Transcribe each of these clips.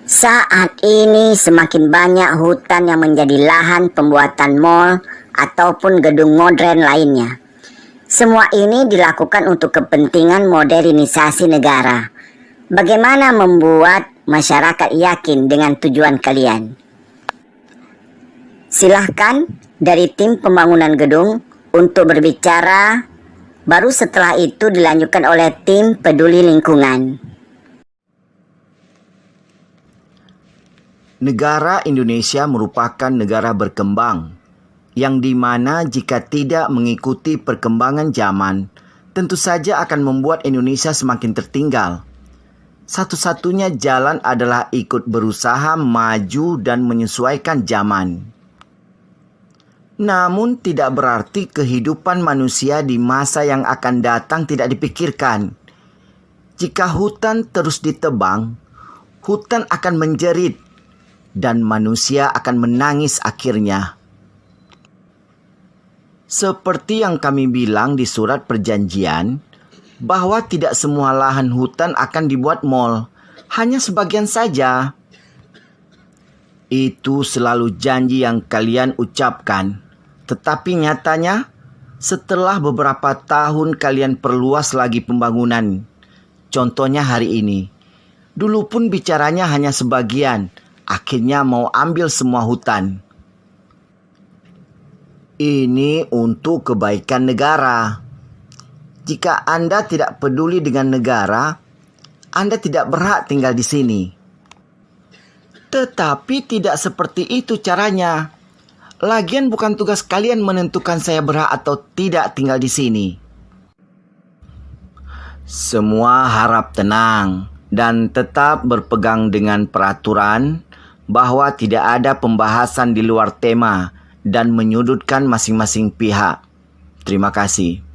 Saat ini semakin banyak hutan yang menjadi lahan pembuatan mal ataupun gedung modern lainnya. Semua ini dilakukan untuk kepentingan modernisasi negara. Bagaimana membuat masyarakat yakin dengan tujuan kalian? Silahkan dari tim pembangunan gedung untuk berbicara, baru setelah itu dilanjutkan oleh tim peduli lingkungan. Negara Indonesia merupakan negara berkembang, yang dimana jika tidak mengikuti perkembangan zaman, tentu saja akan membuat Indonesia semakin tertinggal. Satu-satunya jalan adalah ikut berusaha maju dan menyesuaikan zaman. Namun tidak berarti kehidupan manusia di masa yang akan datang tidak dipikirkan. Jika hutan terus ditebang, hutan akan menjerit dan manusia akan menangis akhirnya. Seperti yang kami bilang di surat perjanjian, bahwa tidak semua lahan hutan akan dibuat mal, hanya sebagian saja. Itu selalu janji yang kalian ucapkan, tetapi nyatanya setelah beberapa tahun kalian perluas lagi pembangunan. Contohnya hari ini, dulu pun bicaranya hanya sebagian, akhirnya mau ambil semua hutan. Ini untuk kebaikan negara. Jika Anda tidak peduli dengan negara, Anda tidak berhak tinggal di sini. Tetapi tidak seperti itu caranya. Lagian bukan tugas kalian menentukan saya berhak atau tidak tinggal di sini. Semua harap tenang dan tetap berpegang dengan peraturan bahwa tidak ada pembahasan di luar tema dan menyudutkan masing-masing pihak. Terima kasih.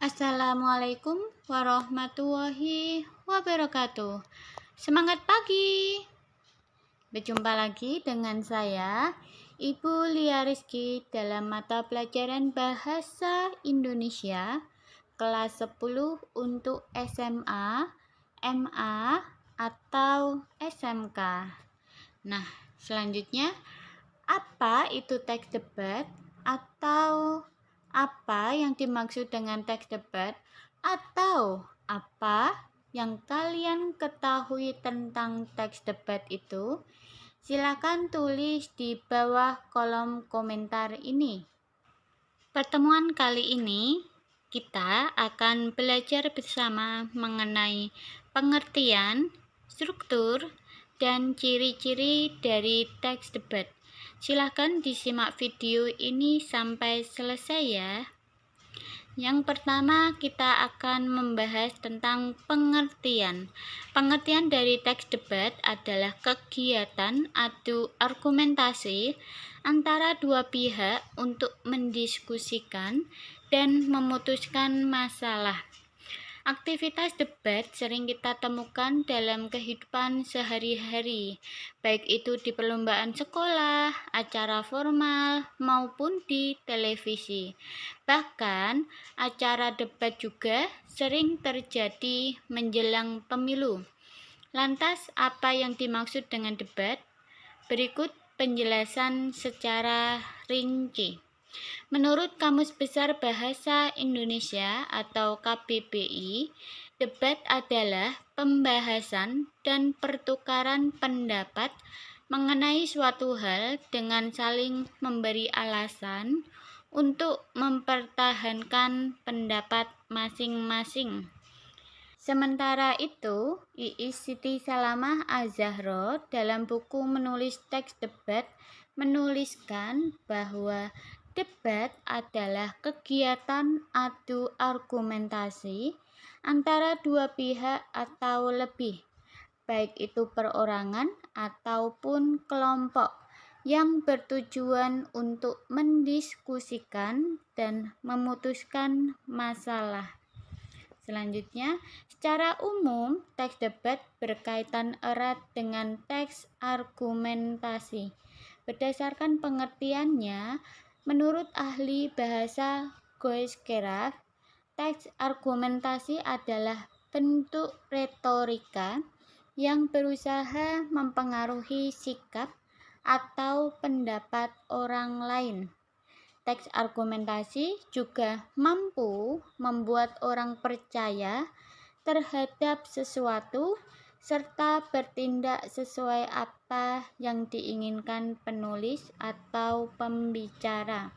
Assalamualaikum warahmatullahi wabarakatuh. Semangat pagi. Berjumpa lagi dengan saya, Ibu Lia Rizky, dalam mata pelajaran Bahasa Indonesia kelas 10 untuk SMA, MA, atau SMK. Nah, selanjutnya, apa itu teks debat atau apa yang dimaksud dengan teks debat atau apa yang kalian ketahui tentang teks debat itu? Silakan tulis di bawah kolom komentar ini. Pertemuan kali ini kita akan belajar bersama mengenai pengertian, struktur, dan ciri-ciri dari teks debat. Silakan disimak video ini sampai selesai ya. Yang pertama, kita akan membahas tentang pengertian. Pengertian dari teks debat adalah kegiatan adu argumentasi antara dua pihak untuk mendiskusikan dan memutuskan masalah. Aktivitas debat sering kita temukan dalam kehidupan sehari-hari, baik itu di perlombaan sekolah, acara formal, maupun di televisi. Bahkan, acara debat juga sering terjadi menjelang pemilu. Lantas, apa yang dimaksud dengan debat? Berikut penjelasan secara rinci. Menurut Kamus Besar Bahasa Indonesia atau KBBI, debat adalah pembahasan dan pertukaran pendapat mengenai suatu hal dengan saling memberi alasan untuk mempertahankan pendapat masing-masing. Sementara itu, Iis Siti Salamah Az-Zahra dalam buku menulis teks debat menuliskan bahwa debat adalah kegiatan adu argumentasi antara dua pihak atau lebih, baik itu perorangan ataupun kelompok, yang bertujuan untuk mendiskusikan dan memutuskan masalah. Selanjutnya, secara umum, teks debat berkaitan erat dengan teks argumentasi. Berdasarkan pengertiannya, menurut ahli bahasa Goeskeraf, teks argumentasi adalah bentuk retorika yang berusaha mempengaruhi sikap atau pendapat orang lain. Teks argumentasi juga mampu membuat orang percaya terhadap sesuatu serta bertindak sesuai apa yang diinginkan penulis atau pembicara.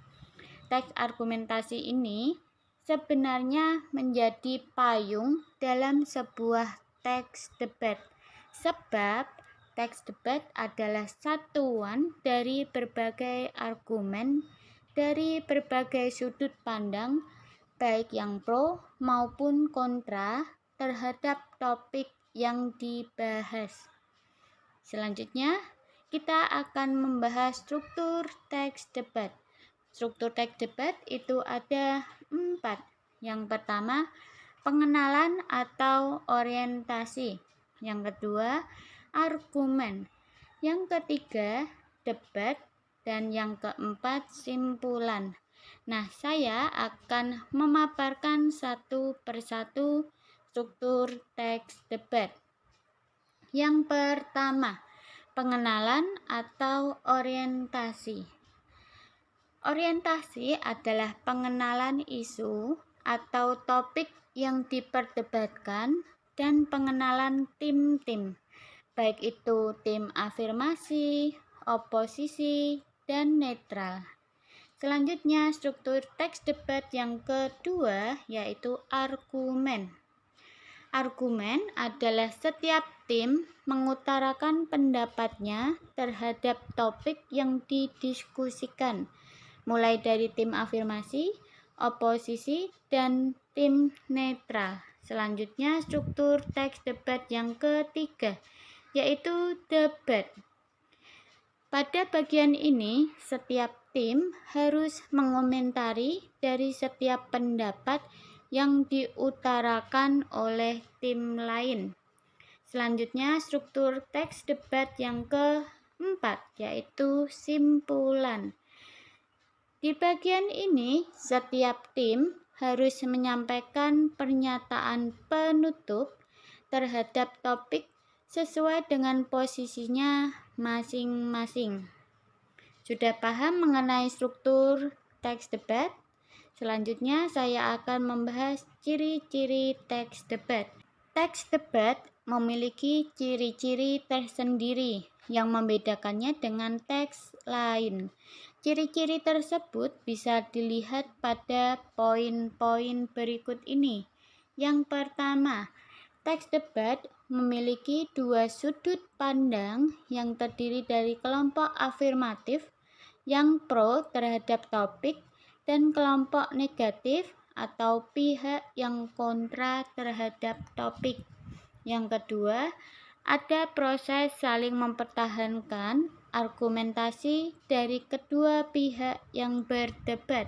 Teks argumentasi ini sebenarnya menjadi payung dalam sebuah teks debat, sebab teks debat adalah satuan dari berbagai argumen dari berbagai sudut pandang, baik yang pro maupun kontra terhadap topik yang dibahas. Selanjutnya, kita akan membahas struktur teks debat. Struktur teks debat itu ada 4. Yang pertama, pengenalan atau orientasi. Yang kedua, argumen. Yang ketiga, debat. Dan yang keempat, simpulan. Nah, saya akan memaparkan satu persatu struktur teks debat. Yang pertama, pengenalan atau orientasi. Orientasi adalah pengenalan isu atau topik yang diperdebatkan dan pengenalan tim-tim, baik itu tim afirmasi, oposisi, dan netral. Selanjutnya, struktur teks debat yang kedua yaitu argumen. Argumen adalah setiap tim mengutarakan pendapatnya terhadap topik yang didiskusikan, mulai dari tim afirmasi, oposisi, dan tim netral. Selanjutnya, struktur teks debat yang ketiga, yaitu debat. Pada bagian ini, setiap tim harus mengomentari dari setiap pendapat yang diutarakan oleh tim lain. Selanjutnya, struktur teks debat yang keempat, yaitu simpulan. Di bagian ini, setiap tim harus menyampaikan pernyataan penutup terhadap topik sesuai dengan posisinya masing-masing. Sudah paham mengenai struktur teks debat? Selanjutnya, saya akan membahas ciri-ciri teks debat. Teks debat memiliki ciri-ciri tersendiri yang membedakannya dengan teks lain. Ciri-ciri tersebut bisa dilihat pada poin-poin berikut ini. Yang pertama, teks debat memiliki dua sudut pandang yang terdiri dari kelompok afirmatif yang pro terhadap topik dan kelompok negatif atau pihak yang kontra terhadap topik. Yang kedua, ada proses saling mempertahankan argumentasi dari kedua pihak yang berdebat.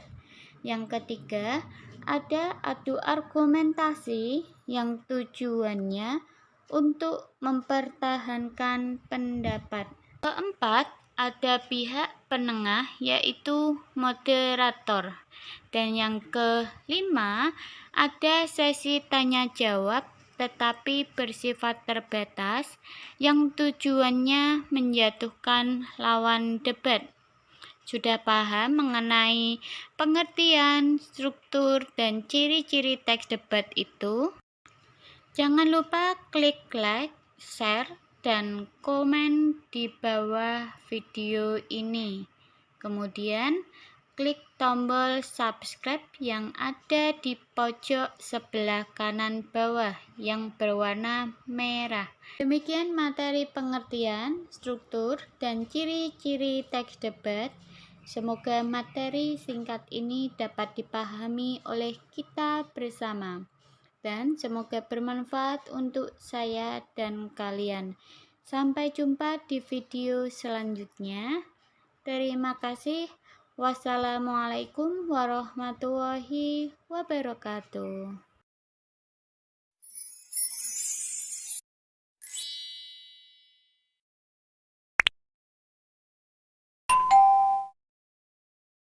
Yang ketiga, ada adu argumentasi yang tujuannya untuk mempertahankan pendapat. Keempat, ada pihak penengah yaitu moderator. Dan yang kelima, ada sesi tanya jawab tetapi bersifat terbatas yang tujuannya menjatuhkan lawan debat. Sudah paham mengenai pengertian, struktur, dan ciri-ciri teks debat itu? Jangan lupa klik like, share, dan komen di bawah video ini. Kemudian, klik tombol subscribe yang ada di pojok sebelah kanan bawah yang berwarna merah. Demikian materi pengertian, struktur, dan ciri-ciri teks debat. Semoga materi singkat ini dapat dipahami oleh kita bersama. Dan semoga bermanfaat untuk saya dan kalian. Sampai jumpa di video selanjutnya. Terima kasih. Wassalamualaikum warahmatullahi wabarakatuh.